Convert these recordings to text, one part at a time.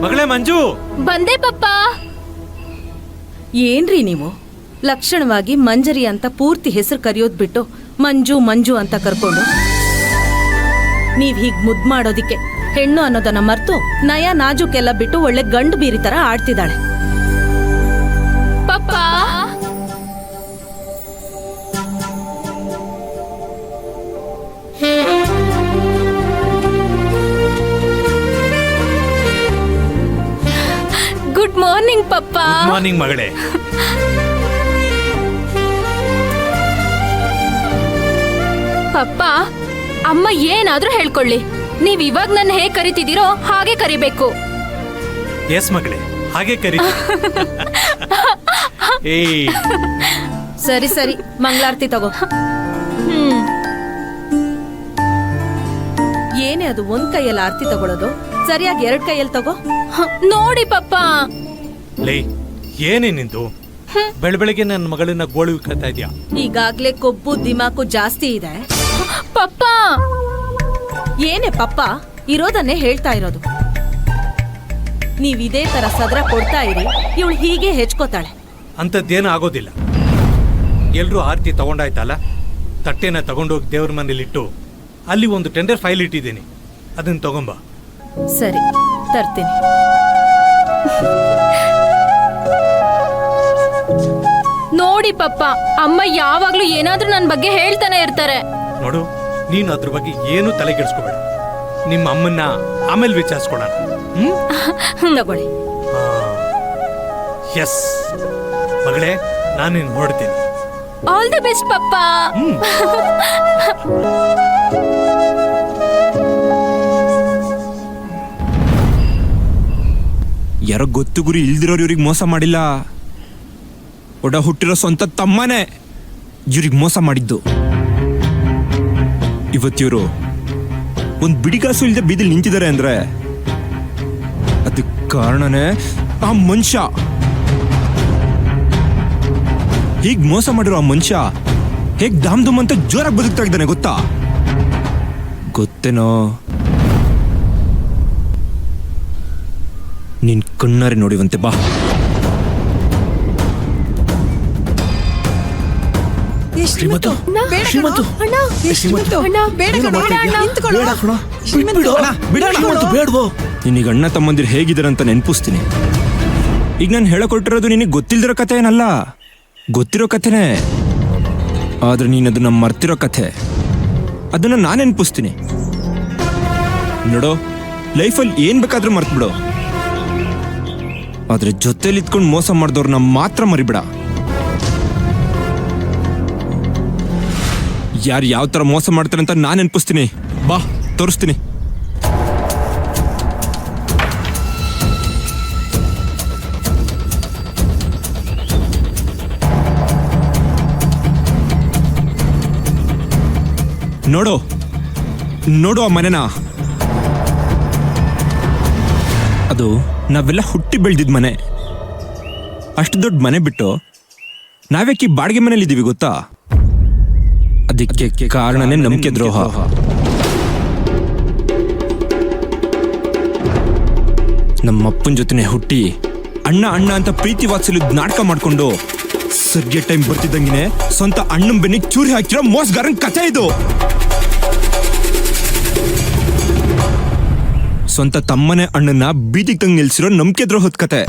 ಮಗಳೇ ಮಂಜು, ಬಂದೆ ಪಪ್ಪ. ಏನ್ರಿ ನೀವು ಲಕ್ಷಣವಾಗಿ ಮಂಜರಿ ಅಂತ ಪೂರ್ತಿ ಹೆಸರು ಕರೆಯೋದ್ ಬಿಟ್ಟು ಮಂಜು ಮಂಜು ಅಂತ ಕರ್ಕೊಂಡು ನೀವ್ ಹೀಗ್ ಮುದ್ ಮಾಡೋದಿಕ್ಕೆ ಹೆಣ್ಣು ಅನ್ನೋದನ್ನ ಮರ್ತು ನಯ ನಾಜುಕೆಲ್ಲ ಬಿಟ್ಟು ಒಳ್ಳೆ ಗಂಡು ಬೀರಿ ತರ ಆಡ್ತಿದ್ದಾಳೆ. ಪಪ್ಪ ಗುಡ್ ಮಾರ್ನಿಂಗ್ ಪಪ್ಪ. ಗುಡ್ ಮಾರ್ನಿಂಗ್ ಮಗಳೇ. ಪಪ್ಪ, ಅಮ್ಮ ಏನಾದ್ರೂ ಹೇಳ್ಕೊಳ್ಳಿ, ನೀವ್ ಇವಾಗ ನನ್ನ ಹೇಗ್ ಕರಿತಿದ್ದೀರೋ ಹಾಗೆ ಕರಿಬೇಕು. ಎಸ್ ಮಗಳೇ, ಹಾಗೆ ಕರಿ. ಏಯ್ ಸರಿ ಸರಿ, ಮಂಗಳಾರತಿ ತಗೋ. ಏನೇ ಅದು ಒಂದ್ ಕೈಯಲ್ಲಿ ಆರತಿ ತಗೊಳ್ಳೋದು, ಸರಿಯಾಗಿ 2 ಕೈಯಲ್ಲಿ ತಗೋ. ನೋಡಿ ಪಪ್ಪ. ಲೇ, ಏನೇ ನಿಂದು ಬೆಳಬೆಳಗ್ಗೆ ನನ್ನ ಮಗಳನ್ನ ಗೋಳು ಇಕ್ಕತ್ತಾ ಇದ್ಯಾ? ಈಗಾಗ್ಲೇ ಕೊಬ್ಬು ದಿಮಾಕು ಜಾಸ್ತಿ ಇದೆ. ಪಪ್ಪ ಏನೇ ಪಪ್ಪ, ಇರೋದನ್ನೇ ಹೇಳ್ತಾ ಇರೋದು. ನೀವ್ ಇದೇ ತರ ಸದ್ರ ಕೊಡ್ತಾ ಇರಿ, ಇವಳು ಹೀಗೆ ಹೆಚ್ಕೋತಾಳೆ. ಅಂಥದ್ದೇನು ಆಗೋದಿಲ್ಲ. ಎಲ್ರೂ ಆರತಿ ತಗೊಂಡಾಯ್ತಲ್ಲ, ತಟ್ಟೆನ ತಗೊಂಡೋಗಿ ದೇವ್ರ ಮನೇಲಿಟ್ಟು ಅಲ್ಲಿ ಒಂದು ಟೆಂಡರ್ ಫೈಲ್ ಇಟ್ಟಿದ್ದೀನಿ, ಅದನ್ನ ತಗೊಂಬ. ಸರಿ, ತರ್ತೀನಿ. ನೋಡಿ ಪಪ್ಪ, ಅಮ್ಮ ಯಾವಾಗ್ಲೂ ಏನಾದ್ರೂ ನನ್ನ ಬಗ್ಗೆ ಹೇಳ್ತಾನೆ ಇರ್ತಾರೆ. ನೋಡು, ನೀನು ಅದ್ರ ಬಗ್ಗೆ ಏನು ತಲೆಗೆಡ್ಸ್ಕೋಬೇಡ. ನಿಮ್ಮ ಅಮ್ಮನ್ನ ಆಮೇಲೆ ವಿಚಾರಿಸ್ಕೊಳೋಣ. ತಗೊಳ್ಳಿ. ಎಸ್ ಮಗಳೇ, ನಾನೇನು ಹೊರಡ್ತೀನಿ. ಆಲ್ ದಿ ಬೆಸ್ಟ್ ಪಪ್ಪ. ಯಾರೋ ಗೊತ್ತು ಗುರಿ ಇಲ್ದಿರೋರು ಇವ್ರಿಗೆ ಮೋಸ ಮಾಡಿಲ್ಲ. ಒಡ ಹುಟ್ಟಿರೋ ಸ್ವಂತ ತಮ್ಮನೇ ಇವ್ರಿಗೆ ಮೋಸ ಮಾಡಿದ್ದು. ಇವತ್ತಿವರು ಒಂದು ಬಿಡಿಗಾಸು ಇಲ್ಲದೆ ಬೀದಿಲಿ ನಿಂತಿದ್ದಾರೆ ಅಂದ್ರೆ ಅದಕ್ಕೆ ಕಾರಣನೇ ಆ ಮನುಷ್ಯ. ಹೀಗ್ ಮೋಸ ಮಾಡಿರೋ ಆ ಮನುಷ್ಯ ಹೇಗ್ ದಾಮ್ ದುಮ್ ಅಂತ ಜೋರಾಗಿ ಬದುಕ್ತಾ ಇದ್ದಾನೆ ಗೊತ್ತಾ? ಗೊತ್ತೇನೋ? ನೀನ್ ಕಣ್ಣಾರೆ ನೋಡಿವಂತೆ ಬಾ. ನಿನಗೆ ಅಣ್ಣ ತಮ್ಮಂದಿರು ಹೇಗಿದ್ದಾರಂತ ನೆನಪಿಸ್ತೀನಿ. ಈಗ ನಾನು ಹೇಳಕೊಟ್ಟಿರೋದು ನಿನಗೆ ಗೊತ್ತಿಲ್ದಿರೋ ಕಥೆ ಏನಲ್ಲ, ಗೊತ್ತಿರೋ ಕಥೆನೇ. ಆದ್ರೆ ನೀನು ಅದನ್ನ ಮರ್ತಿರೋ ಕಥೆ, ಅದನ್ನ ನಾನು ನೆನಪಿಸ್ತೀನಿ. ನೋಡೋ, ಲೈಫಲ್ಲಿ ಏನ್ ಬೇಕಾದ್ರೂ ಮರ್ತ್ಬಿಡು, ಆದ್ರೆ ಜೊತೆಲಿ ಇದ್ಕೊಂಡು ಮೋಸ ಮಾಡಿದವ್ರನ್ನ ಮಾತ್ರ ಮರಿಬೇಡ. ಯಾರು ಯಾವ ತರ ಮೋಸ ಮಾಡ್ತಾರೆ ಅಂತ ನಾನು ನೆನಪಿಸ್ತೀನಿ. ಬಾ, ತೋರಿಸ್ತೀನಿ. ನೋಡು ನೋಡು ಆ ಮನೆನ. ಅದು ನಾವೆಲ್ಲ ಹುಟ್ಟಿ ಬೆಳೆದಿದ್ ಮನೆ. ಅಷ್ಟು ದೊಡ್ಡ ಮನೆ ಬಿಟ್ಟು ನಾವ್ಯಾಕೆ ಬಾಡಿಗೆ ಮನೇಲಿ ಇದ್ದೀವಿ ಗೊತ್ತಾ? ಅದಕ್ಕೆ ಕಾರಣನೇ ನಂಬಿಕೆ ದ್ರೋಹ. ನಮ್ಮಪ್ಪನ ಜೊತೆನೆ ಹುಟ್ಟಿ ಅಣ್ಣ ಅಣ್ಣ ಅಂತ ಪ್ರೀತಿ ವಾತ್ಸಲ್ಯದ ನಾಟಕ ಮಾಡ್ಕೊಂಡು ಸರಿಯ ಟೈಮ್ ಬರ್ತಿದ್ದಂಗೆ ಸ್ವಂತ ಅಣ್ಣನ ಬೆನ್ನಿಗೆ ಚೂರಿ ಹಾಕಿರೋ ಮೋಸಗಾರನ್ ಕಥೆ ಇದು. ಸ್ವಂತ ತಮ್ಮನೆ ಅಣ್ಣನ ಬೀದಿಗೆ ತಂಗ್ ನಿಲ್ಸಿರೋ ನಂಬಿಕೆ ದ್ರೋಹದ ಕತೆ.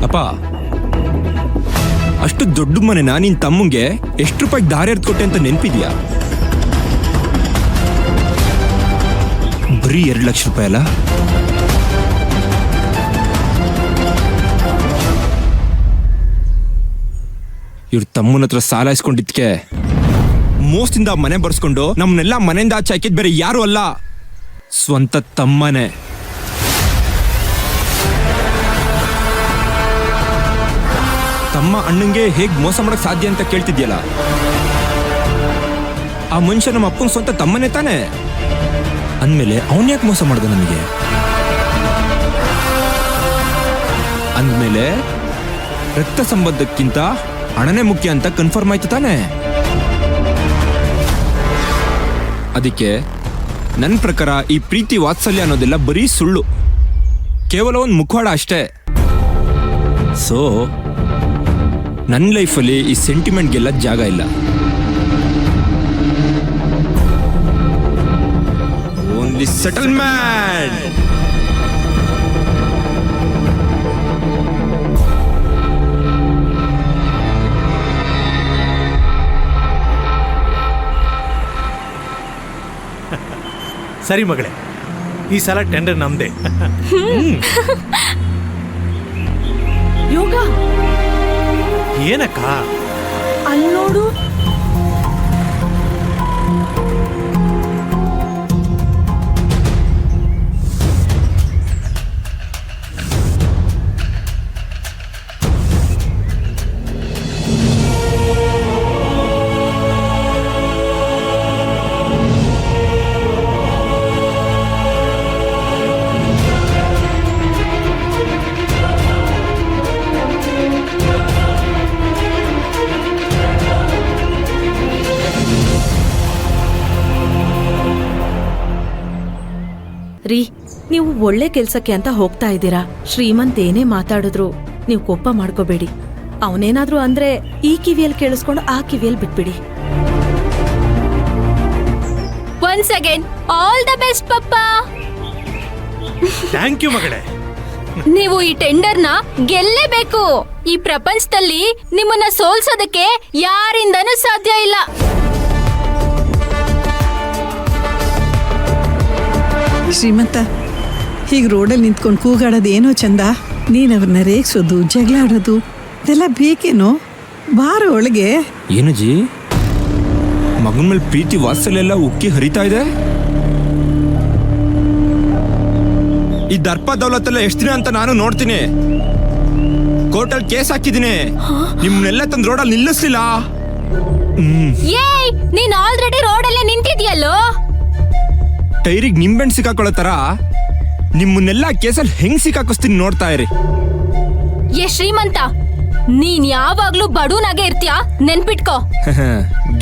ಅಪ್ಪ, ಅಷ್ಟು ದೊಡ್ಡ ಮನೆನ ನಿನ್ ತಮ್ಮಂಗೆ ಎಷ್ಟು ರೂಪಾಯಿ ದಾರಿ ಎರ್ದ್ಕೊಟ್ಟೆ ಅಂತ ನೆನ್ಪಿದ್ಯಾ? ಬರೀ 2 ಲಕ್ಷ ರೂಪಾಯಿ ಅಲ್ಲ? ಇವ್ರ ತಮ್ಮನ ಹತ್ರ ಸಾಲ ಇಸ್ಕೊಂಡಿದ್ಕೆ ಮೋಸದಿಂದ ಮನೆ ಬರ್ಸ್ಕೊಂಡು ನಮ್ಮನ್ನೆಲ್ಲ ಮನೆಯಿಂದ ಆಚೆ ಹಾಕಿದ್ ಬೇರೆ ಯಾರು ಅಲ್ಲ, ಸ್ವಂತ ತಮ್ಮನೇ. ತಮ್ಮ ಅಣ್ಣಂಗೆ ಹೇಗ್ ಮೋಸ ಮಾಡಕ್ ಸಾಧ್ಯ ಅಂತ ಕೇಳ್ತಿದ್ಯಲ್ಲ, ಆ ಮನುಷ್ಯ ನಮ್ಮ ಅಪ್ಪನ ಸ್ವಂತ ತಮ್ಮನೇ ತಾನೆ. ಅಂದ್ಮೇಲೆ ಅವನ್ ಯಾಕೆ ಮೋಸ ಮಾಡ್ದ ನಮಗೆ? ಅಂದ್ಮೇಲೆ ರಕ್ತ ಸಂಬಂಧಕ್ಕಿಂತ ಹಣನೇ ಮುಖ್ಯ ಅಂತ ಕನ್ಫರ್ಮ್ ಆಯ್ತು ತಾನೆ. ಅದಕ್ಕೆ ನನ್ನ ಪ್ರಕಾರ ಈ ಪ್ರೀತಿ ವಾತ್ಸಲ್ಯ ಅನ್ನೋದೆಲ್ಲ ಬರೀ ಸುಳ್ಳು, ಕೇವಲ ಒಂದು ಮುಖವಾಡ ಅಷ್ಟೇ. ಸೊ ನನ್ನ ಲೈಫಲ್ಲಿ ಈ ಸೆಂಟಿಮೆಂಟ್ಗೆಲ್ಲ ಜಾಗ ಇಲ್ಲ. Only settlement. ಸರಿ ಮಗಳೇ, ಈ ಸಲ ಟೆಂಡರ್ ನಮ್ದೇ. ಯೋಗ ಏನಕ್ಕ? ಅಲ್ಲಿ ನೋಡು. ರೀ, ನೀವು ಒಳ್ಳೆ ಕೆಲ್ಸಕ್ಕೆ ಅಂತ ಹೋಗ್ತಾ ಇದ್ದೀರಾ. ಶ್ರೀಮಂತ್ ಏನೇ ಮಾತಾಡಿದ್ರು ನೀವು ಕೋಪ ಮಾಡ್ಕೋಬೇಡಿ. ಅವನೇನಾದ್ರೂ ಅಂದ್ರೆ ಈ ಕಿವಿಯಲ್ಲಿ ಕೇಳಿಸ್ಕೊಂಡು ಆ ಕಿವಿಯಲ್ಲಿ ಬಿಟ್ಬಿಡಿ. Once again all the best ಪಪ್ಪ. ಥ್ಯಾಂಕ್ ಯು ಮಗಳೇ. ನೀವು ಈ ಟೆಂಡರ್ನ ಗೆಲ್ಲೇಬೇಕು. ಈ ಪ್ರಪಂಚದಲ್ಲಿ ನಿಮ್ಮನ್ನ ಸೋಲ್ಸೋದಕ್ಕೆ ಯಾರಿಂದನೂ ಸಾಧ್ಯ ಇಲ್ಲ. ಶ್ರೀಮಂತ, ಹೀಗೆ ರೋಡಲ್ಲಿ ನಿಂತ್ಕೊಂಡು ಕೂಗಾಡೋದು ಏನೋ ಚಂದ. ನೀನು ಅವ್ರನ್ನ ರೇಗಿಸೋದು, ಜಗಳ ಆಡೋದು ಇದೆಲ್ಲ ಬೇಕೇನೋ? ಬಾರೋ ಒಳಗೆ. ಏನು ಜಿ, ಮಗನ ಮೇಲೆ ಪ್ರೀತಿ ವಾತ್ಸಲ್ಯ ಎಲ್ಲ ಉಕ್ಕಿ ಹರಿತಾ ಇದೆ. ಈ ದರ್ಪ ದೌಲತ್ತೆಲ್ಲ ಎಷ್ಟು ದಿನ ಅಂತ ನಾನು ನೋಡ್ತೀನಿ. ಕೋರ್ಟಲ್ಲಿ ಕೇಸ್ ಹಾಕಿದ್ದೀನಿ, ನಿಮ್ಮನ್ನೆಲ್ಲ ತಂದು ರೋಡಲ್ಲಿ ನಿಲ್ಲಿಸ್ಲಿಲ್ಲ. ಏಯ್, ನೀನ್ ಆಲ್ರೆಡಿ ರೋಡಲ್ಲೇ ನಿಂತಿದ್ಯಲ್ಲೋ. ಟೈರಿಗೆ ನಿಂಬೆಣ್ಣು ಸಿಕ್ಕಾಕೊಳ್ಳೋ ತರ ನಿಮ್ಮನ್ನೆಲ್ಲ ಕೇಸಲ್ಲಿ ಹೆಂಗ್ ಸಿಕ್ಕಾಕಿಸ್ತೀನಿ ನೋಡ್ತಾ ಇರಿ. ಏ ಶ್ರೀಮಂತ, ನೀನ್ ಯಾವಾಗ್ಲೂ ಬಡೂನಾಗೆ ಇರ್ತೀಯಾ, ನೆನ್ಪಿಟ್ಕೋ.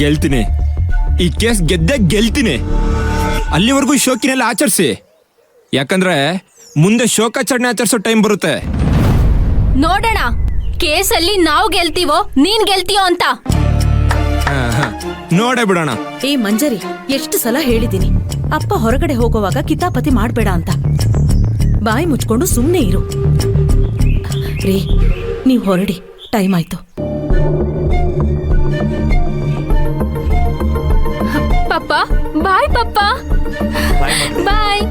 ಗೆಲ್ತೀನಿ, ಈ ಕೇಸ್ ಗೆದ್ದೆ ಗೆಲ್ತೀನಿ. ಅಲ್ಲಿವರೆಗೂ ಶೋಕಿನೆಲ್ಲ ಆಚರಿಸಿ, ಯಾಕಂದ್ರೆ ಮುಂದೆ ಶೋಕಾಚರಣೆ ಆಚರಿಸೋ ಟೈಮ್ ಬರುತ್ತೆ. ನೋಡೋಣ ಕೇಸಲ್ಲಿ ನಾವು ಗೆಲ್ತೀವೋ ನೀನ್ ಗೆಲ್ತೀಯೋ ಅಂತ. ನೋಡೇ ಬಿಡೋಣ. ಏ ಮಂಜರಿ, ಎಷ್ಟು ಸಲ ಹೇಳಿದ್ದೀನಿ ಅಪ್ಪ ಹೊರಗಡೆ ಹೋಗೋವಾಗ ಕಿತಾಪತಿ ಮಾಡ್ಬೇಡ ಅಂತ. ಬಾಯಿ ಮುಚ್ಕೊಂಡು ಸುಮ್ಮನೆ ಇರು. ರೀ, ನೀವು ಹೊರಡಿ, ಟೈಮ್ ಆಯ್ತು. ಪಪ್ಪ ಬಾಯ್. ಪಪ್ಪ ಬಾಯ್ ಮಗಳೇ. ಬಾಯ್.